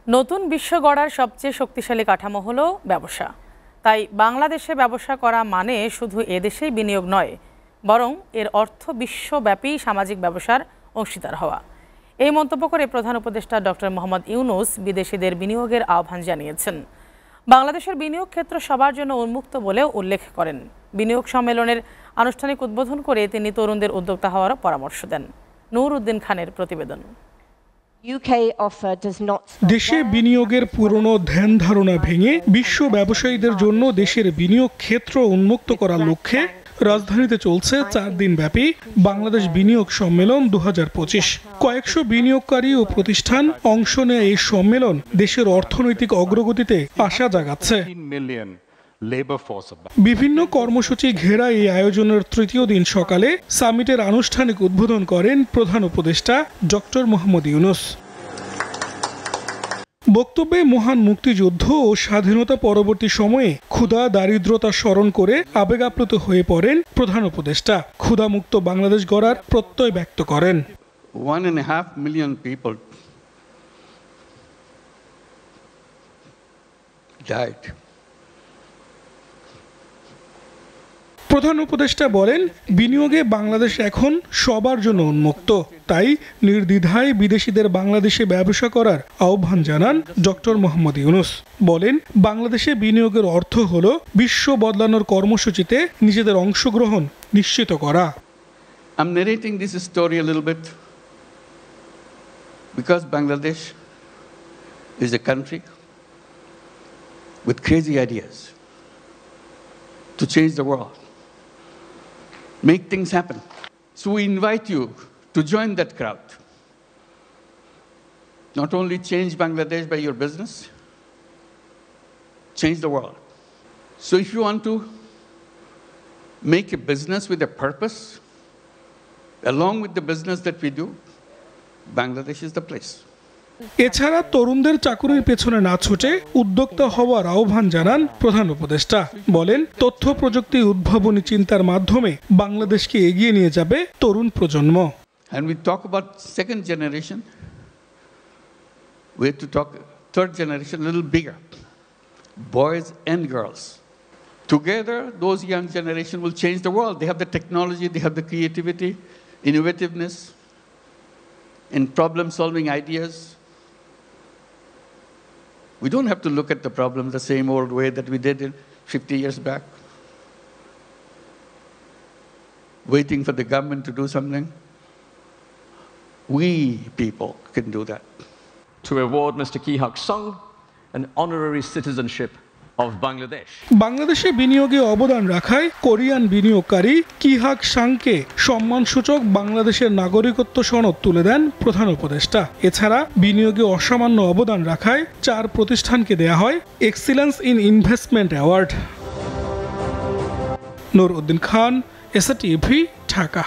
নতুন বিশ্ব গড়ার সবচেয়ে শক্তিশালী কাঠামো হলো ব্যবসা। তাই বাংলাদেশে ব্যবসা করা মানে শুধু এদেশেই বিনিয়োগ নয়, বরং এর অর্থ বিশ্বব্যাপী সামাজিক ব্যবসার অংশীদার হওয়া। এই মন্তব্য করে প্রধান উপদেষ্টা ডক্টর মোহাম্মদ ইউনূস বিদেশিদের বিনিয়োগের আহ্বান জানিয়েছেন। বাংলাদেশের বিনিয়োগ ক্ষেত্র সবার জন্য উন্মুক্ত বলেও উল্লেখ করেন। বিনিয়োগ সম্মেলনের আনুষ্ঠানিক উদ্বোধন করে তিনি তরুণদের উদ্যোক্তা হওয়ার পরামর্শ দেন। নূর উদ্দিন খানের প্রতিবেদন। দেশে বিনিয়োগের পুরনো ধ্যান ধারণা ভেঙে বিশ্ব ব্যবসায়ীদের জন্য দেশের বিনিয়োগ ক্ষেত্র উন্মুক্ত করার লক্ষ্যে রাজধানীতে চলছে 4 দিন ব্যাপী বাংলাদেশ বিনিয়োগ সম্মেলন 2025। কয়েকশো বিনিয়োগকারী ও প্রতিষ্ঠান অংশ নেয় এই সম্মেলন দেশের অর্থনৈতিক অগ্রগতিতে আশা জাগাচ্ছে। বিভিন্ন কর্মসূচি ঘেরা এই আয়োজনের তৃতীয় দিন সকালে সামিটের আনুষ্ঠানিক উদ্বোধন করেন প্রধান উপদেষ্টা ডক্টর মোহাম্মদ ইউনূস। বক্তব্যে মহান মুক্তিযুদ্ধ ও স্বাধীনতা পরবর্তী সময়ে ক্ষুধা দারিদ্রতা স্মরণ করে আবেগাপ্লুত হয়ে পড়েন প্রধান উপদেষ্টা। ক্ষুধামুক্ত বাংলাদেশ গড়ার প্রত্যয় ব্যক্ত করেন। 1.5 million people died. প্রধান উপদেষ্টা বলেন, বিনিয়োগে বাংলাদেশ এখন সবার জন্য উন্মুক্ত। তাই নির্দ্বিধায় বিদেশিদের বাংলাদেশে ব্যবসা করার আহ্বান জানান ডক্টর মোহাম্মদ ইউনূস। বলেন, বাংলাদেশে বিনিয়োগের অর্থ হলো বিশ্ব বদলানোর কর্মসূচিতে নিজেদের অংশগ্রহণ নিশ্চিত করা। I'm narrating this story a little bit because Bangladesh is a country with crazy ideas to change the world, make things happen. So we invite you to join that crowd. Not only change Bangladesh by your business, change the world. So if you want to make a business with a purpose, along with the business that we do, Bangladesh is the place. এছাড়া তরুণদের চাকুরির পেছনে না ছুটে উদ্যোক্তা হওয়ার আহ্বান জানান প্রধান উপদেষ্টা। বলেন, তথ্য প্রযুক্তি উদ্ভাবনী চিন্তার মাধ্যমে বাংলাদেশকে এগিয়ে নিয়ে যাবে তরুণ প্রজন্ম। And we talk about second generation, we have to talk third generation a little bigger, boys and girls. Together, those young generation will change the world. They have the technology, they have the creativity, innovativeness, in problem-solving ideas. We don't have to look at the problem the same old way that we did 50 years back, waiting for the government to do something. We people can do that. To award Mr. Kee Hak Sung an honorary citizenship of Bangladesh. বাংলাদেশে বিনিয়োগে অবদান রাখায় Korean বিনিয়োগকারী কি হাক সাংকে সম্মানসূচক বাংলাদেশের নাগরিকত্ব সনদ তুলে দেন প্রধান উপদেষ্টা। এছাড়া বিনিয়োগে অসামান্য অবদান রাখায় 4 প্রতিষ্ঠানকে দেয়া হয় excellence in investment award. Nur Uddin Khan, SATV, Dhaka.